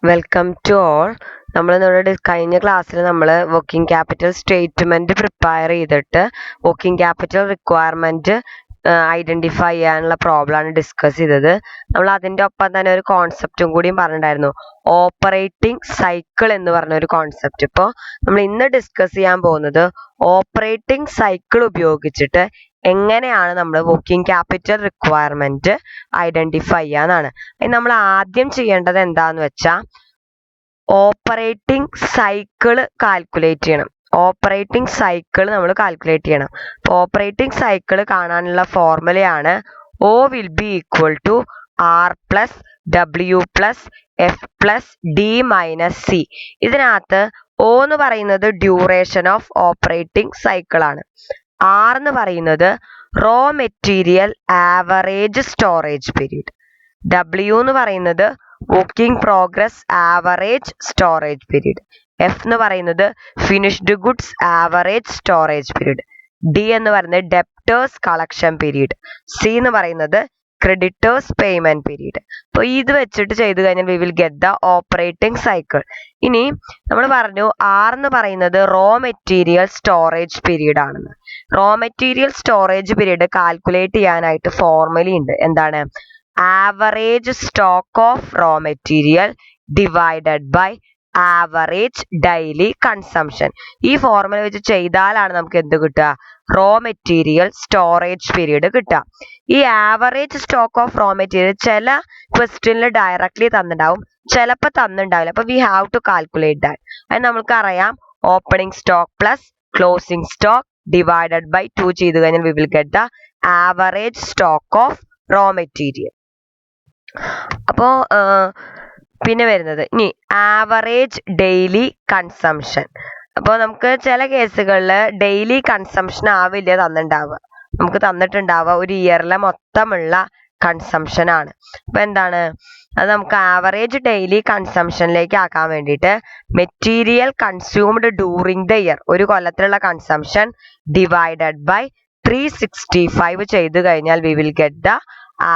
Welcome to all. നമ്മൾ കഴിഞ്ഞ ക്ലാസ്സിൽ നമ്മൾ വർക്കിംഗ് ക്യാപിറ്റൽ സ്റ്റേറ്റ്മെന്റ് പ്രിപ്പയർ ചെയ്തിട്ട് വർക്കിംഗ് ക്യാപിറ്റൽ റിക്വയർമെന്റ് ഐഡന്റിഫൈ ചെയ്യാനുള്ള പ്രോബ്ലമാണ് ഡിസ്കസ് ചെയ്തത്. നമ്മൾ അതിൻ്റെ ഒപ്പം തന്നെ ഒരു കോൺസെപ്റ്റും കൂടിയും പറഞ്ഞിട്ടുണ്ടായിരുന്നു, ഓപ്പറേറ്റിംഗ് സൈക്കിൾ എന്ന് പറഞ്ഞ ഒരു കോൺസെപ്റ്റ്. ഇപ്പോൾ നമ്മൾ ഇന്ന് ഡിസ്കസ് ചെയ്യാൻ പോകുന്നത് ഓപ്പറേറ്റിംഗ് സൈക്കിൾ ഉപയോഗിച്ചിട്ട് എങ്ങനെയാണ് നമ്മൾ വർക്കിംഗ് ക്യാപിറ്റൽ റിക്വയർമെന്റ് ഐഡന്റിഫൈ ചെയ്യാന്നാണ്. നമ്മൾ ആദ്യം ചെയ്യേണ്ടത് എന്താന്ന് വെച്ചാൽ ഓപ്പറേറ്റിംഗ് സൈക്കിള് കാൽക്കുലേറ്റ് ചെയ്യണം. ഓപ്പറേറ്റിംഗ് സൈക്കിൾ നമ്മൾ കാൽക്കുലേറ്റ് ചെയ്യണം. അപ്പോൾ ഓപ്പറേറ്റിംഗ് സൈക്കിൾ കാണാനുള്ള ഫോർമുലയാണ് O will be equal to R plus W plus F plus D minus C. ഇതിനകത്ത് O എന്ന് പറയുന്നത് ഡ്യൂറേഷൻ ഓഫ് ഓപ്പറേറ്റിംഗ് സൈക്കിൾ ആണ്. R എന്ന് പറയുന്നത് raw material average storage period. W എന്ന് പറയുന്നത് working progress average storage period. F എന്ന് പറയുന്നത് finished goods average storage period. D എന്ന് പറയുന്നത് ഡെപ്റ്റേഴ്സ് കളക്ഷൻ പീരീഡ്. C എന്ന് പറയുന്നത് ക്രെഡിറ്റേഴ്സ് പേയ്മെന്റ് പീരീഡ്. അപ്പോൾ ഇത് വെച്ചിട്ട് ചെയ്തു കഴിഞ്ഞാൽ we will get the operating cycle. ഇനി നമ്മൾ പറഞ്ഞു R എന്ന് പറയുന്നത് റോ മെറ്റീരിയൽ സ്റ്റോറേജ് പീരീഡ് ആണെന്ന്. Raw material storage period calculate ചെയ്യാനായിട്ട് ഫോർമുല ഉണ്ട്. എന്താണ്? Average stock of raw material divided by average daily consumption. ഈ ഫോർമുല വെച്ച് ചെയ്താലാണ് നമുക്ക് എന്ത് കിട്ടുക? റോ മെറ്റീരിയൽ സ്റ്റോറേജ് പീരീഡ് കിട്ടുക. ഈ average stock of raw material ചില ക്വസ്റ്റ്യനിൽ ഡയറക്ട്ലി തന്നിട്ടുണ്ടാവും, ചിലപ്പോൾ തന്നിട്ടുണ്ടാവില്ല. അപ്പൊ we have to calculate that. അത് നമുക്കറിയാം, opening stock plus closing stock divided by 2 ചെയ്ത് കഴിഞ്ഞാൽ we will get the average stock of raw material. അപ്പോ പിന്നെ വരുന്നത് ഇനി ആവറേജ് ഡെയിലി കൺസംഷൻ. അപ്പോൾ നമുക്ക് ചില കേസുകളിൽ ഡെയിലി കൺസംഷൻ ആവില്ല തന്നിട്ടുണ്ടാവുക. നമുക്ക് തന്നിട്ടുണ്ടാവുക ഒരു ഇയറിലെ മൊത്തമുള്ള കൺസംഷൻ ആണ്. അപ്പൊ എന്താണ് അത്? നമുക്ക് ആവറേജ് ഡെയിലി കൺസംഷനിലേക്ക് ആക്കാൻ വേണ്ടിയിട്ട് material consumed during the year, ഒരു കൊല്ലത്തിലുള്ള കൺസംഷൻ ഡിവൈഡഡ് ബൈ 365 ചെയ്ത് കഴിഞ്ഞാൽ we will get the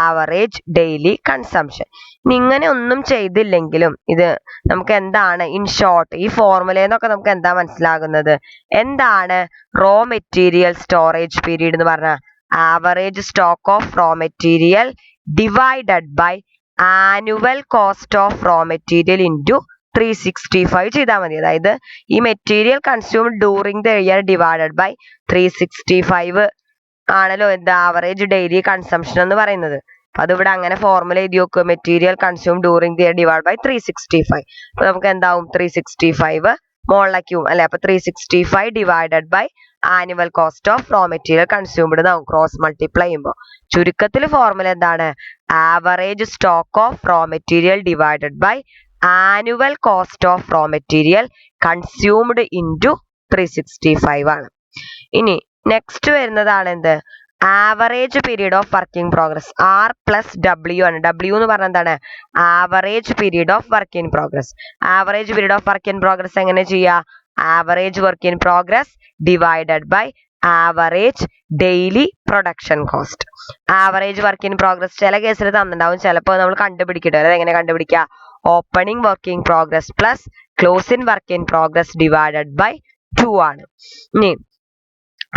average daily consumption. ഇനി ഇങ്ങനെ ഒന്നും ചെയ്തില്ലെങ്കിലും ഇത് നമുക്ക് എന്താണ്, ഇൻ ഷോർട്ട് ഈ ഫോർമുലയെന്നൊക്കെ നമുക്ക് എന്താ മനസ്സിലാകുന്നത്? എന്താണ് റോ മെറ്റീരിയൽ സ്റ്റോറേജ് പീരീഡ് എന്ന് പറഞ്ഞാൽ? Average stock of raw material divided by annual cost of raw material into 365 ചെയ്താൽ മതി. അതായത് ഈ material consumed during the year divided by 365 ആണല്ലോ എന്ത് ആവറേജ് ഡെയിലി കൺസംഷൻ എന്ന് പറയുന്നത്. അതിവിടെ അങ്ങനെ ഫോർമുല എഴുതി നോക്കുക, material consume during the year divide by 365. അപ്പൊ നമുക്ക് എന്താവും? 365 മോളിലേക്കും അല്ലെ. അപ്പൊ 365 divided by annual cost of raw material consumed എന്നാവും ക്രോസ് മൾട്ടിപ്ലൈ ചെയ്യുമ്പോൾ. ചുരുക്കത്തിൽ ഫോർമുല എന്താണ്? Average stock of raw material divided by annual cost of raw material consumed into 365 ആണ്. ഇനി നെക്സ്റ്റ് വരുന്നതാണ് എന്ത്? Average period of working progress. R plus W ആണ്. W എന്ന് പറഞ്ഞാൽ എന്താണ്? Average period of work in progress. Average period of work in progress എങ്ങനെ ചെയ്യുക? Average work in progress divided by average daily production cost. Average work in progress ചില കേസിൽ തന്നിട്ടുണ്ടാവും, ചിലപ്പോൾ നമ്മൾ കണ്ടുപിടിക്കട്ടെ. അത് എങ്ങനെ കണ്ടുപിടിക്കുക? Opening working progress plus closing work in progress divided by 2 ആണ്. ഇനി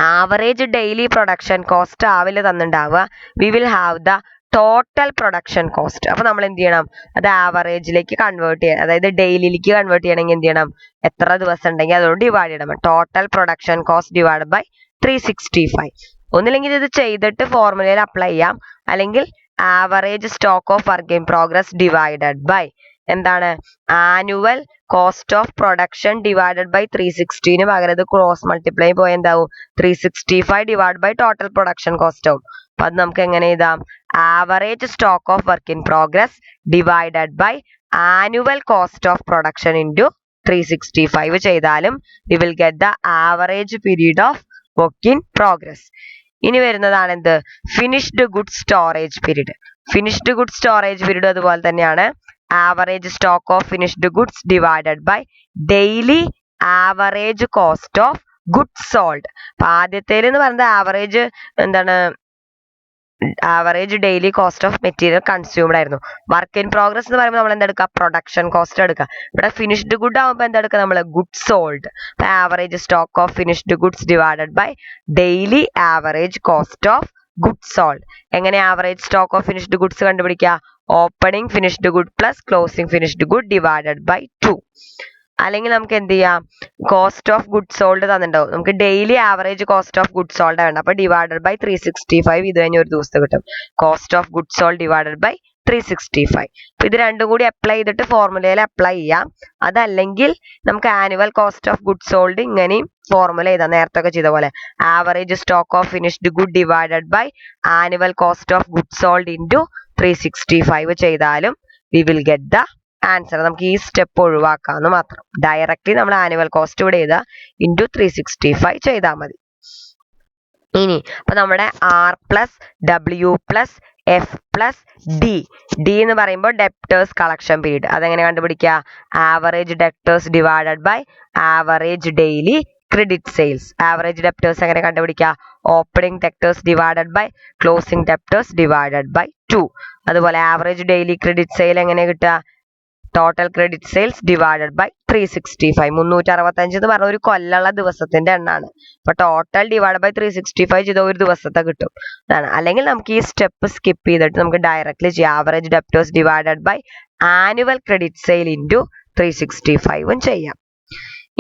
ആവറേജ് ഡെയിലി പ്രൊഡക്ഷൻ കോസ്റ്റ് ആവില്ല തന്നിട്ടുണ്ടാവുക, we will have the total production cost. അപ്പൊ നമ്മൾ എന്ത് ചെയ്യണം? അത് ആവറേജിലേക്ക് കൺവേർട്ട് ചെയ്യണം. അതായത് ഡെയിലിയിലേക്ക് കൺവേർട്ട് ചെയ്യണമെങ്കിൽ എന്ത് ചെയ്യണം? എത്ര ദിവസം ഉണ്ടെങ്കിൽ അതോട് ഡിവൈഡ് ചെയ്യണം. Total production cost divide by 365. ഒന്നില്ലെങ്കിൽ ഇത് ചെയ്തിട്ട് ഫോർമുലയിൽ അപ്ലൈ ചെയ്യാം, അല്ലെങ്കിൽ average stock of work in progress divided by എന്താണ്? Annual cost of production divided by 360 പകരം ഇത് ക്രോസ് മൾട്ടിപ്ലൈ പോയി എന്താവും? 365 divide by total production cost ആവും. അപ്പൊ അത് നമുക്ക് എങ്ങനെ എഴുതാം? Average stock of work in progress divided by annual cost of production into 365 ചെയ്താലും we will get the average period of work in progress. ഇനി വരുന്നതാണ് എന്ത്? Finished goods storage period. Finished goods storage period അതുപോലെ തന്നെയാണ്. Average stock of finished goods divided by daily average cost of goods sold. അപ്പൊ ആദ്യത്തേൽ എന്ന് പറയുന്നത് average എന്താണ് average daily cost of material consumed ആയിരുന്നു. വർക്ക് ഇൻ പ്രോഗ്രസ് എന്ന് പറയുമ്പോൾ നമ്മൾ എന്തെടുക്കുക, പ്രൊഡക്ഷൻ കോസ്റ്റ് എടുക്കുക. ഇവിടെ ഫിനിഷ്ഡ് ഗുഡ് ആകുമ്പോൾ എന്തെടുക്കുക നമ്മൾ, ഗുഡ് സോൾഡ്. അപ്പൊ average stock of finished goods divided by daily average cost of good sold. എങ്ങനെ average stock of finished goods കണ്ടുപിടിക്കുക, opening finished good plus closing finished good divided by 2. അല്ലെങ്കിൽ നമുക്ക് എന്ത് ചെയ്യാം, കോസ്റ്റ് ഓഫ് ഗുഡ് സോൾഡ് തന്നിട്ടുണ്ടാവും, നമുക്ക് daily average cost of good sold വേണ്ട. അപ്പൊ ഡിവൈഡഡ് ബൈ 365 ഇത് കഴിഞ്ഞ് ഒരു ദിവസത്തെ കിട്ടും. Cost of good sold divided by 365. അപ്പൊ ഇത് രണ്ടും കൂടി അപ്ലൈ ചെയ്തിട്ട് ഫോർമുലയിൽ അപ്ലൈ ചെയ്യാം. അതല്ലെങ്കിൽ നമുക്ക് annual cost of good sold ഇങ്ങനെയും ഫോർമുല ചെയ്താൽ നേരത്തെ ഒക്കെ ചെയ്ത പോലെ, average stock of finished good divided by annual cost of good sold into 365 ചെയ്താലും we will get the answer. നമുക്ക് ഈ സ്റ്റെപ്പ് ഒഴിവാക്കാന്ന് മാത്രം. ഡയറക്റ്റ്ലി നമ്മൾ ആനുവൽ കോസ്റ്റ് ഇവിടെ ചെയ്താൽ ഇൻറ്റു 365 ചെയ്താൽ മതി. ഇനി അപ്പൊ നമ്മുടെ R plus W plus F plus D എന്ന് പറയുമ്പോൾ ഡെപ്റ്റേഴ്സ് കളക്ഷൻ പീരീഡ്. അതെങ്ങനെ കണ്ടുപിടിക്കുക, average debtors divided by average daily credit sales. Average debtors എങ്ങനെ കണ്ടുപിടിക്കുക, opening debtors divided by closing debtors divided by 2. അതുപോലെ ആവറേജ് ഡെയിലി ക്രെഡിറ്റ് സെയിൽ എങ്ങനെ കിട്ടുക, total credit sales divided by 365. 365 എന്ന് പറഞ്ഞ ഒരു കൊല്ലുള്ള ദിവസത്തിന്റെ എണ്ണാണ്. അപ്പൊ ടോട്ടൽ ഡിവൈഡ് ബൈ 365 ചെയ്ത ഒരു ദിവസത്തെ കിട്ടും. അതാണ്. അല്ലെങ്കിൽ നമുക്ക് ഈ സ്റ്റെപ്പ് സ്കിപ്പ് ചെയ്തിട്ട് നമുക്ക് ഡയറക്റ്റ്ലി ചെയ്യാം, average debtors divided by annual credit sale into 365 ചെയ്യാം.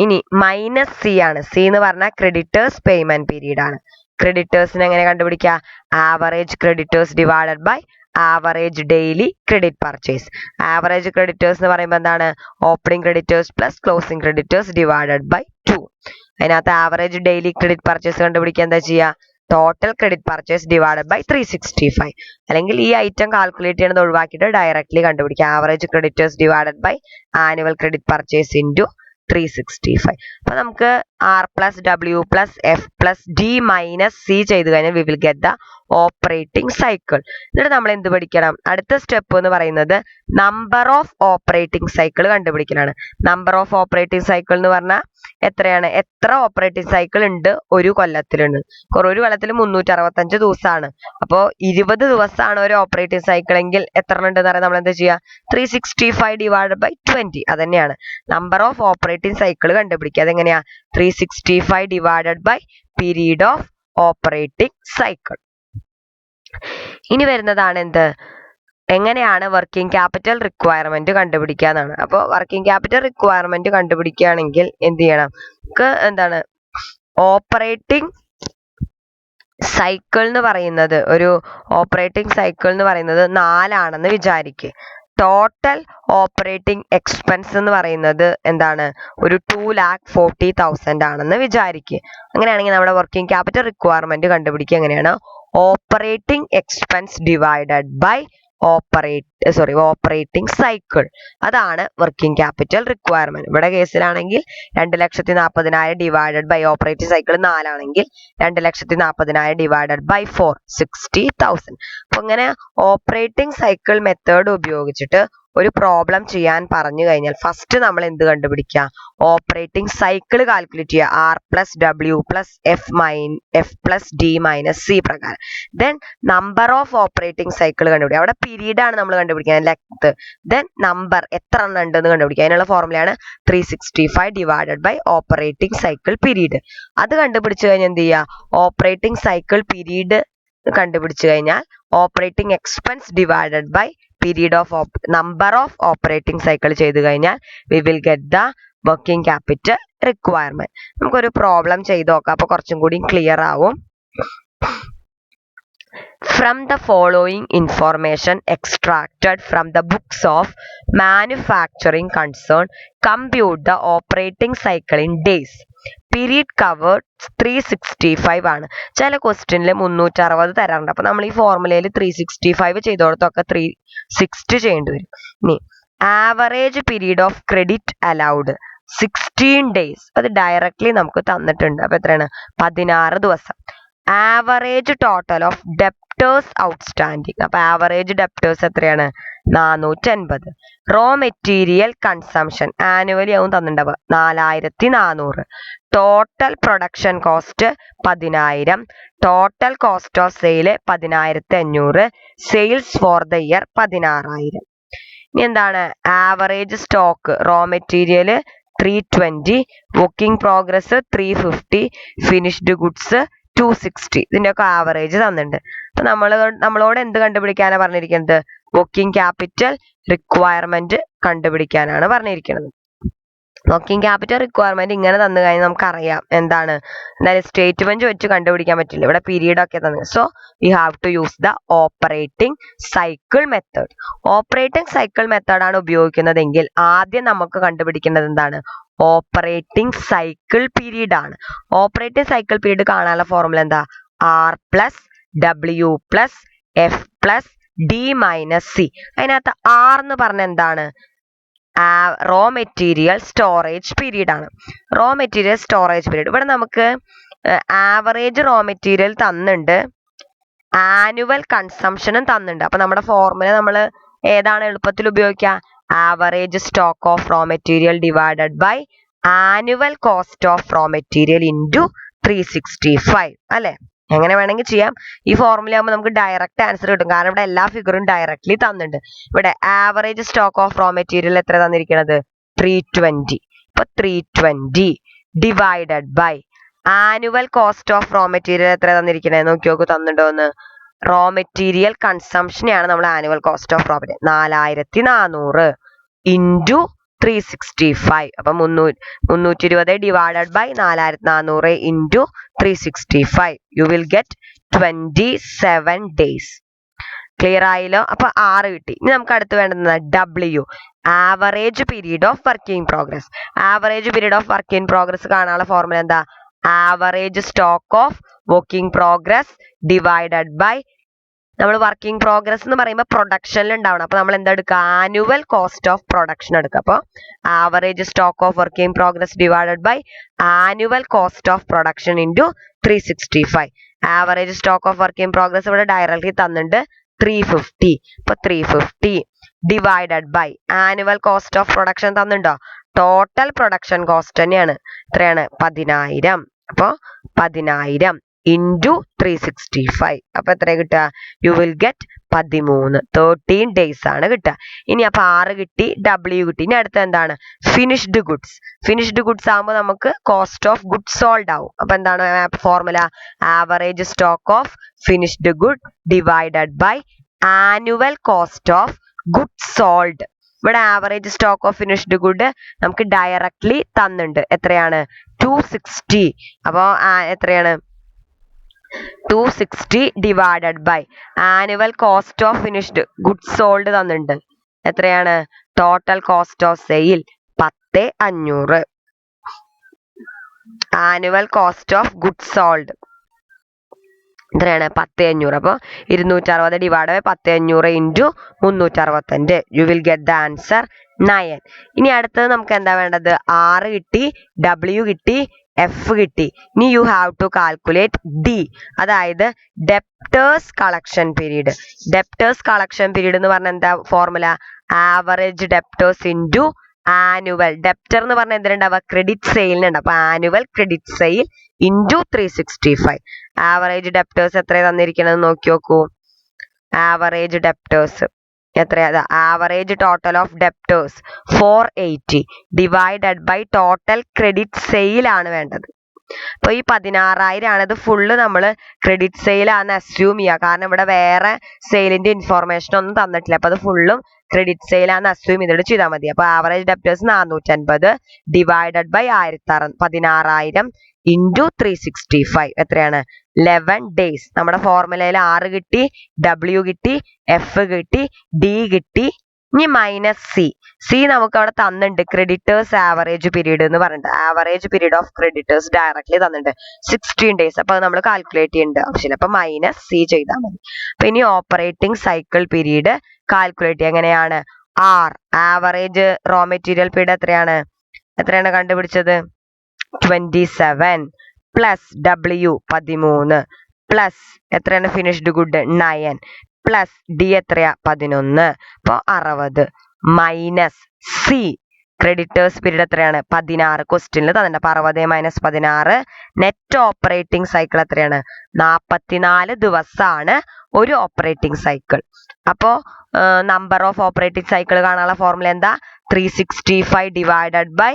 ഇനി മൈനസ് സി ആണ്. സി എന്ന് പറഞ്ഞാൽ ക്രെഡിറ്റേഴ്സ് പേയ്മെന്റ് പീരീഡ് ആണ്. ക്രെഡിറ്റേഴ്സിനെ എങ്ങനെ കണ്ടുപിടിക്കുക, average creditors divided by average daily credit purchase. Average creditors എന്ന് പറയുമ്പോൾ എന്താണ്, opening creditors plus closing creditors divided by 2. അതിനകത്ത് ആവറേജ് ഡെയിലി ക്രെഡിറ്റ് പർച്ചേസ് കണ്ടുപിടിക്കുക എന്താ ചെയ്യുക, total credit purchase divided by 365. അല്ലെങ്കിൽ ഈ ഐറ്റം കാൽക്കുലേറ്റ് ചെയ്യുന്നത് ഒഴിവാക്കിയിട്ട് ഡയറക്റ്റ്ലി കണ്ടുപിടിക്കുക, average creditors divided by annual credit purchase into 365. അപ്പൊ നമുക്ക് R plus W plus F plus D minus C ചെയ്ത് കഴിഞ്ഞാൽ we will get the operating cycle. എന്നിട്ട് നമ്മൾ എന്ത് പഠിക്കണം, അടുത്ത സ്റ്റെപ്പ് എന്ന് പറയുന്നത് നമ്പർ ഓഫ് ഓപ്പറേറ്റിംഗ് സൈക്കിൾ കണ്ടുപിടിക്കലാണ്. നമ്പർ ഓഫ് ഓപ്പറേറ്റിംഗ് സൈക്കിൾ എന്ന് പറഞ്ഞാൽ എത്രയാണ്, എത്ര ഓപ്പറേറ്റിംഗ് സൈക്കിൾ ഉണ്ട് ഒരു കൊല്ലത്തിലുണ്ട്. ഒരു കൊല്ലത്തിൽ 365 ദിവസമാണ്. അപ്പോൾ 20 ദിവസമാണ് ഒരു ഓപ്പറേറ്റിംഗ് സൈക്കിൾ എങ്കിൽ എത്ര ഉണ്ടെന്ന് പറയാൻ നമ്മൾ എന്താ ചെയ്യുക, 365 ഡിവൈഡ് ബൈ 20. അതന്നെയാണ് നമ്പർ ഓഫ് ഓപ്പറേറ്റിംഗ് സൈക്കിൾ കണ്ടുപിടിക്കുക. അതെങ്ങനെയാ, 365 divided by period of operating cycle. ഇനി വരുന്നതാണ് എന്ത്, എങ്ങനെയാണ് വർക്കിംഗ് ക്യാപിറ്റൽ റിക്വയർമെന്റ് കണ്ടുപിടിക്കുക എന്നാണ്. അപ്പോൾ വർക്കിംഗ് ക്യാപിറ്റൽ റിക്വയർമെന്റ് കണ്ടുപിടിക്കുകയാണെങ്കിൽ എന്ത് ചെയ്യണം, നമുക്ക് എന്താണ്, ഓപ്പറേറ്റിംഗ് സൈക്കിൾ എന്ന് പറയുന്നത്, ഒരു ഓപ്പറേറ്റിംഗ് സൈക്കിൾ എന്ന് പറയുന്നത് 4 വിചാരിക്കുക. ടോട്ടൽ ഓപ്പറേറ്റിംഗ് എക്സ്പെൻസ് എന്ന് പറയുന്നത് എന്താണ്, ഒരു 2,40,000 ആണെന്ന് വിചാരിക്കുക. അങ്ങനെയാണെങ്കിൽ നമ്മുടെ വർക്കിംഗ് ക്യാപിറ്റൽ റിക്വയർമെന്റ് കണ്ടുപിടിക്കുക എങ്ങനെയാണ്, operating expense divided by operating cycle. അതാണ് വർക്കിംഗ് ക്യാപിറ്റൽ റിക്വയർമെന്റ്. ഇവിടെ കേസിലാണെങ്കിൽ 2,40,000 ഡിവൈഡഡ് ബൈ ഓപ്പറേറ്റിംഗ് സൈക്കിൾ 4 ആണെങ്കിൽ 2,40,000 ഡിവൈഡഡ് ബൈ 4 60,000. അപ്പൊ ഇങ്ങനെ ഓപ്പറേറ്റിംഗ് സൈക്കിൾ മെത്തേഡ് ഉപയോഗിച്ചിട്ട് ഒരു പ്രോബ്ലം ചെയ്യാൻ പറഞ്ഞു കഴിഞ്ഞാൽ ഫസ്റ്റ് നമ്മൾ എന്ത് കണ്ടുപിടിക്കുക, ഓപ്പറേറ്റിംഗ് സൈക്കിൾ കാൽക്കുലേറ്റ് ചെയ്യുക, R plus W plus F plus D minus C പ്രകാരം. Then number of operating cycle കണ്ടുപിടിക്കുക. അവിടെ പീരീഡ് ആണ് നമ്മൾ കണ്ടുപിടിക്കുന്നത്, ലെങ്ത്. ദെൻ നമ്പർ എത്ര എണ്ണം ഉണ്ടെന്ന് കണ്ടുപിടിക്കുക. അതിനുള്ള ഫോർമുലയാണ് 365 divided by operating cycle period. അത് കണ്ടുപിടിച്ചു കഴിഞ്ഞാൽ എന്ത് ചെയ്യുക, ഓപ്പറേറ്റിംഗ് സൈക്കിൾ പീരീഡ് കണ്ടുപിടിച്ചു കഴിഞ്ഞാൽ operating expense divided by period of number of operating cycle ചെയ്ത് കഴിഞ്ഞാൽ we will get the working capital requirement. നമുക്കൊരു പ്രോബ്ലം ചെയ്ത് നോക്കാം, അപ്പൊ കുറച്ചും കൂടി ക്ലിയർ ആവും. From the following information extracted from the books of manufacturing concern, compute the operating cycle in days. Period covered 365 ആണ്. ചില ക്വസ്റ്റ്യനിൽ 360 തരാറുണ്ട്. അപ്പൊ നമ്മൾ ഈ ഫോർമുലയിൽ 365 ചെയ്തോടത്തൊക്കെ 360 ചെയ്യേണ്ടി വരും. ഇനി average period of credit allowed 16 days. അത് ഡയറക്ട്ലി നമുക്ക് തന്നിട്ടുണ്ട്. അപ്പൊ എത്രയാണ്, 16 ദിവസം. Average total of debtors outstanding. അപ്പൊ ആവറേജ് ഡെപ്റ്റേഴ്സ് എത്രയാണ്, 480. റോ മെറ്റീരിയൽ കൺസംഷൻ ആനുവലി ആവും തന്നിട്ടുണ്ടാവുക 4,400. Total production cost 10,000, total cost of sale 10,500, sales for the year 16,000. ഇനി എന്താണ് average stock raw material 320, working progress 350, finished goods 260. ഇതിൻ്റെയൊക്കെ ആവറേജ് തന്നിട്ടുണ്ട്. അപ്പൊ നമ്മളോട് എന്ത് കണ്ടുപിടിക്കാനാണ് പറഞ്ഞിരിക്കുന്നത്? വർക്കിംഗ് ക്യാപിറ്റൽ റിക്വയർമെന്റ് കണ്ടുപിടിക്കാനാണ് പറഞ്ഞിരിക്കുന്നത്. വർക്കിംഗ് ക്യാപിറ്റൽ റിക്വയർമെന്റ് ഇങ്ങനെ തന്നു കഴിഞ്ഞാൽ നമുക്കറിയാം എന്താണ് എന്തായാലും സ്റ്റേറ്റ്മെന്റ് വെച്ച് കണ്ടുപിടിക്കാൻ പറ്റില്ല. ഇവിടെ പീരീഡ് ഒക്കെ തന്നെ. So we have to use the operating cycle method. Operating cycle മെത്തേഡാണ് ഉപയോഗിക്കുന്നതെങ്കിൽ ആദ്യം നമുക്ക് കണ്ടുപിടിക്കേണ്ടത് എന്താണ്? ഓപ്പറേറ്റിംഗ് സൈക്കിൾ പീരീഡ് ആണ്. ഓപ്പറേറ്റിംഗ് സൈക്കിൾ പീരീഡ് കാണാനുള്ള ഫോർമുല എന്താ? R plus W plus F plus D minus C. അതിനകത്ത് R എന്ന് പറഞ്ഞ എന്താണ്? റോ മെറ്റീരിയൽ സ്റ്റോറേജ് പീരീഡ് ആണ്. റോ മെറ്റീരിയൽ സ്റ്റോറേജ് പീരീഡ് ഇവിടെ നമുക്ക് ആവറേജ് റോ മെറ്റീരിയൽ തന്നിട്ടുണ്ട്, ആനുവൽ കൺസംഷനും തന്നിട്ടുണ്ട്. അപ്പൊ നമ്മുടെ ഫോർമുല നമ്മൾ ഏതാണ് എളുപ്പത്തിൽ ഉപയോഗിക്കുക? Average stock of raw material divided by annual cost of raw material into 365 അല്ലെ? എങ്ങനെ വേണമെങ്കിൽ ചെയ്യാം. ഈ ഫോർമുല ആകുമ്പോൾ നമുക്ക് ഡയറക്റ്റ് ആൻസർ കിട്ടും, കാരണം ഇവിടെ എല്ലാ ഫിഗറും ഡയറക്ട്ലി തന്നിട്ടുണ്ട്. ഇവിടെ average stock of raw material എത്ര തന്നിരിക്കുന്നത്? 320. ഇപ്പൊ 320 divided by annual cost of raw material എത്ര തന്നിരിക്കുന്നത്? നോക്കി നോക്കൂ തന്നിട്ടുണ്ടോ എന്ന്. റോ മെറ്റീരിയൽ കൺസംഷനെയാണ് നമ്മൾ annual cost of raw material 4400 into 365. അപ്പൊ 320 divided by 4400 into 365. You will get 27 days. Clear ആയല്ലോ? അപ്പൊ 6 കിട്ടി. ഇനി നമുക്ക് അടുത്ത് വേണ്ടത് W, average period of working progress. Average period of working progress കാണാനുള്ള ഫോർമുല എന്താ? Average stock of working progress divided by, നമ്മൾ വർക്കിംഗ് പ്രോഗ്രസ് എന്ന് പറയുമ്പോൾ പ്രൊഡക്ഷനിൽ ഉണ്ടാവണം. അപ്പൊ നമ്മൾ എന്താ എടുക്കുക? ആനുവൽ കോസ്റ്റ് ഓഫ് പ്രൊഡക്ഷൻ എടുക്കുക. അപ്പോൾ average stock of working progress divided by annual cost of production into 365. Average stock of working progress ഇവിടെ ഡയറക്ട്ലി തന്നിട്ടുണ്ട് 350. ഇപ്പൊ 350 divided by annual cost of production തന്നിട്ടുണ്ടോ? ടോട്ടൽ പ്രൊഡക്ഷൻ കോസ്റ്റ് തന്നെയാണ്. എത്രയാണ്? 10,000. അപ്പൊ 10,000 into 365. അപ്പൊ എത്ര കിട്ടുക? യു വിൽ ഗെറ്റ് 13 days ആണ് കിട്ടുക. ഇനി അപ്പൊ 6 കിട്ടി, W കിട്ടി. ഇനി അടുത്ത എന്താണ്? Finished goods. ഫിനിഷ്ഡ് ഗുഡ്സ് ആകുമ്പോൾ നമുക്ക് കോസ്റ്റ് ഓഫ് ഗുഡ്സ് സോൾഡ് ആവും. അപ്പൊ എന്താണ് formula? Average stock of finished good divided by annual cost of goods sold. ഇവിടെ average stock of finished good നമുക്ക് ഡയറക്ട്ലി തന്നിട്ടുണ്ട്. എത്രയാണ്? 260. അപ്പൊ എത്രയാണ്? 260 divided by annual cost of finished goods sold തന്നിട്ടുണ്ട്. എത്രയാണ്? Total cost of sale 10,500. Annual cost of goods sold എത്രയാണ്? 10,500. അപ്പോൾ 260 divide by 10,500 into 365. You will get the answer 9. ഇനി അടുത്തത് നമുക്ക് എന്താ വേണ്ടത്? R കിട്ടി, W കിട്ടി, F കിട്ടി. ഇനി you have to calculate D, അതായത് debtors collection period. Debtors collection period എന്ന് പറഞ്ഞാൽ എന്താ formula? Average debtors into annual. Debtor എന്ന് പറഞ്ഞാൽ എന്തിനുണ്ടാവുക? ക്രെഡിറ്റ് സെയിലിനുണ്ട്. അപ്പൊ annual credit sale into 365. Average debtors എത്ര തന്നിരിക്കുന്നത് നോക്കി നോക്കൂ. ആവറേജ് ഡെപ്റ്റേഴ്സ് എത്രയാ? Average total of debtors 480 divided by total credit sale ആണ് വേണ്ടത്. അപ്പൊ ഈ 16,000 ആണ്. ഇത് ഫുള്ള് നമ്മൾ ക്രെഡിറ്റ് സെയിൽ ആണെന്ന് അസ്യൂം ചെയ്യുക, കാരണം ഇവിടെ വേറെ സെയിലിന്റെ ഇൻഫോർമേഷൻ ഒന്നും തന്നിട്ടില്ല. അപ്പൊ അത് ഫുള്ളും ക്രെഡിറ്റ് സെയിൽ ആണെന്ന് അസ്യൂം ചെയ്തിട്ട് ചെയ്താൽ മതി. അപ്പൊ average debtors 450 divided by 16,000 into 365. എത്രയാണ്? 11 days. നമ്മുടെ ഫോർമുലയിൽ R കിട്ടി, W കിട്ടി, F കിട്ടി, D കിട്ടി. ഇനി മൈനസ് സി നമുക്ക് അവിടെ തന്നിട്ടുണ്ട്. ക്രെഡിറ്റേഴ്സ് ആവറേജ് പീരീഡ് എന്ന് പറഞ്ഞിട്ട് average period of creditors directly തന്നിട്ടുണ്ട് 16 days. അപ്പൊ നമ്മൾ കാൽക്കുലേറ്റ് ചെയ്യേണ്ട ആവശ്യമില്ല. അപ്പൊ മൈനസ് സി ചെയ്താൽ മതി. അപ്പൊ ഇനി ഓപ്പറേറ്റിംഗ് സൈക്കിൾ പീരീഡ് കാൽക്കുലേറ്റ് ചെയ്യുക. എങ്ങനെയാണ്? R average raw material period എത്രയാണ് കണ്ടുപിടിച്ചത്? 27 പ്ലസ് W 13 പ്ലസ് എത്രയാണ്? ഫിനിഷ്ഡ് ഗുഡ് 9 പ്ലസ് D എത്രയാ? 11. അപ്പൊ 60 മൈനസ് സി ക്രെഡിറ്റേഴ്സ് പീരീഡ് എത്രയാണ് 16 ക്വസ്റ്റ്യനിൽ തന്നിട്ടുണ്ട്. അപ്പോൾ 60 - 16 നെറ്റ് ഓപ്പറേറ്റിംഗ് സൈക്കിൾ എത്രയാണ് 44 ദിവസമാണ് ഒരു ഓപ്പറേറ്റിംഗ് സൈക്കിൾ. അപ്പോൾ നമ്പർ ഓഫ് ഓപ്പറേറ്റിംഗ് സൈക്കിൾ കാണാനുള്ള ഫോർമുല എന്താ 365 divided by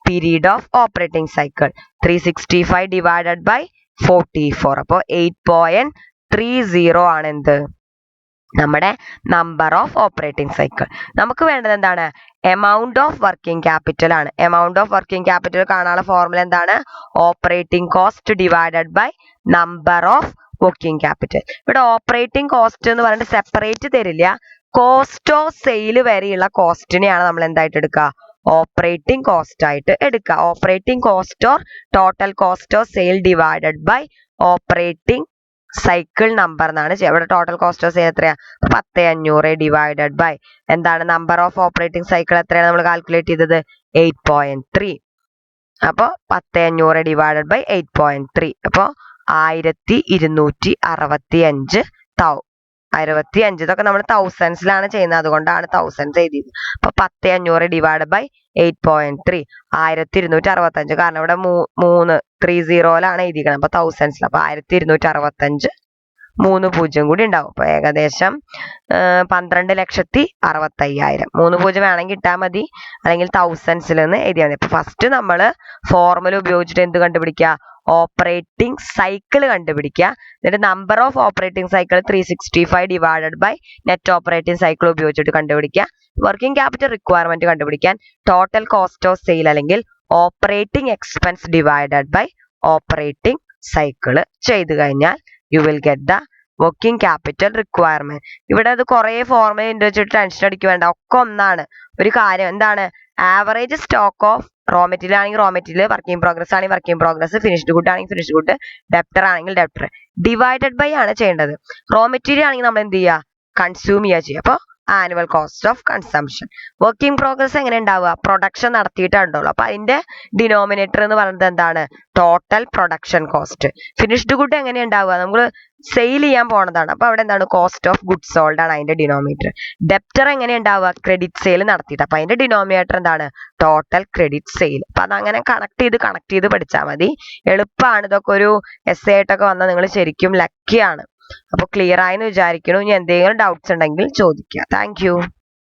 period of operating cycle 365 divided by 44. അപ്പോൾ 8.30 ആണ് എന്ത് നമ്മുടെ നമ്പർ ഓഫ് ഓപ്പറേറ്റിംഗ് സൈക്കിൾ. നമുക്ക് വേണ്ടത് എന്താണ് എമൗണ്ട് ഓഫ് വർക്കിംഗ് ക്യാപിറ്റൽ ആണ്. എമൗണ്ട് ഓഫ് വർക്കിംഗ് ക്യാപിറ്റൽ കാണാനുള്ള ഫോർമുല എന്താണ് operating cost divided by number of working capital. ഇവിടെ ഓപ്പറേറ്റിംഗ് കോസ്റ്റ് എന്ന് പറഞ്ഞിട്ട് സെപ്പറേറ്റ് തരില്ല. കോസ്റ്റ് ഓഫ് സെയിൽ വരെയുള്ള കോസ്റ്റിനെയാണ് നമ്മൾ എന്തായിട്ട് എടുക്കുക ഓപ്പറേറ്റിംഗ് കോസ്റ്റ് ആയിട്ട് എടുക്കുക. Operating cost or total cost of sale divided by operating cycle number എന്നാണ്. ഇവിടെ ടോട്ടൽ കോസ്റ്റ് ഓഫ് സെയിൽ എത്രയാ 10,500 ഡിവൈഡഡ് ബൈ എന്താണ് നമ്പർ ഓഫ് ഓപ്പറേറ്റിംഗ് സൈക്കിൾ എത്രയാണ് നമ്മൾ കാൽക്കുലേറ്റ് ചെയ്തത് 8.3. അപ്പോൾ 10,500 ഡിവൈഡഡ് ബൈ 8.3 അപ്പോൾ 1265 65 ഇതൊക്കെ നമ്മൾ തൗസൻഡ്സിലാണ് ചെയ്യുന്നത്, അതുകൊണ്ടാണ് തൗസൻഡ്സ് എഴുതിയത്. അപ്പൊ 10,500 ഡിവൈഡ് ബൈ 8.3 1265. കാരണം ഇവിടെ 330 എഴുതിക്കണം. അപ്പൊ തൗസൻഡ്സിൽ അപ്പൊ 1265 30 കൂടി ഉണ്ടാവും. അപ്പൊ ഏകദേശം 12,60,65,000. 30 വേണമെങ്കിൽ ഇട്ടാൽ മതി, അല്ലെങ്കിൽ തൗസൻഡ്സിൽ നിന്ന് എഴുതിയാൽ മതി. അപ്പൊ ഫസ്റ്റ് നമ്മൾ ഫോർമുല ഉപയോഗിച്ചിട്ട് എന്ത് കണ്ടുപിടിക്കുക ഓപ്പറേറ്റിംഗ് സൈക്കിൾ കണ്ടുപിടിക്കുക. എന്നിട്ട് number of operating cycle 365 divided by net operating cycle ഉപയോഗിച്ചിട്ട് കണ്ടുപിടിക്കുക. വർക്കിംഗ് ക്യാപിറ്റൽ റിക്വയർമെന്റ് കണ്ടുപിടിക്കാൻ ടോട്ടൽ കോസ്റ്റ് ഓഫ് സെയിൽ അല്ലെങ്കിൽ operating expense divided by operating cycle ചെയ്തു കഴിഞ്ഞാൽ you will get the working capital requirement. ഇവിടെ അത് കുറെ ഫോർമുല ഉണ്ട് വെച്ചിട്ട് ടെൻഷൻ അടിക്കുക വേണ്ട, ഒക്കെ ഒന്നാണ്. ഒരു കാര്യം എന്താണ് average stock of raw material ആണെങ്കിൽ റോ മെറ്റീരിയൽ, വർക്കിംഗ് പ്രോഗ്രസ് ആണെങ്കിൽ വർക്കിംഗ് പ്രോഗ്രസ്, ഫിനിഷ്ഡ് ഗുഡ് ആണെങ്കിൽ ഫിനിഷ്ഡ് ഗുഡ്, ഡെപ്റ്റർ ആണെങ്കിൽ ഡെപ്റ്റർ. ഡിവൈഡഡ് ബൈ ആണ് ചെയ്യേണ്ടത്. റോ മെറ്റീരിയൽ ആണെങ്കിൽ നമ്മൾ എന്ത് ചെയ്യുക കൺസ്യൂം ചെയ്യുക. അപ്പോൾ annual cost of consumption. Working progress എങ്ങനെ ഉണ്ടാവുക പ്രൊഡക്ഷൻ നടത്തിയിട്ടുണ്ടല്ലോ, അപ്പൊ അതിന്റെ ഡിനോമിനേറ്റർ എന്ന് പറയുന്നത് എന്താണ് total production cost. Finished good എങ്ങനെ ഉണ്ടാവുക നമ്മൾ സെയിൽ ചെയ്യാൻ പോണതാണ്, അപ്പൊ അവിടെ എന്താണ് കോസ്റ്റ് ഓഫ് ഗുഡ് സോൾഡ് ആണ് അതിന്റെ ഡിനോമിനേറ്റർ. ഡെപ്റ്റർ എങ്ങനെ ഉണ്ടാവുക ക്രെഡിറ്റ് സെയിൽ നടത്തിയിട്ട്, അപ്പൊ അതിന്റെ ഡിനോമിനേറ്റർ എന്താണ് ടോട്ടൽ ക്രെഡിറ്റ് സെയിൽ. അപ്പൊ അതങ്ങനെ കണക്ട് ചെയ്ത് പഠിച്ചാൽ മതി, എളുപ്പമാണ്. ഇതൊക്കെ ഒരു എസ് ആയിട്ടൊക്കെ വന്നാൽ നിങ്ങൾ ശരിക്കും ലക്കിയാണ്. അപ്പൊ ക്ലിയർ ആയെന്ന് വിചാരിക്കുന്നു. ഇനി എന്തെങ്കിലും ഡൗട്ട്സ് ഉണ്ടെങ്കിൽ ചോദിക്കുക. Thank you.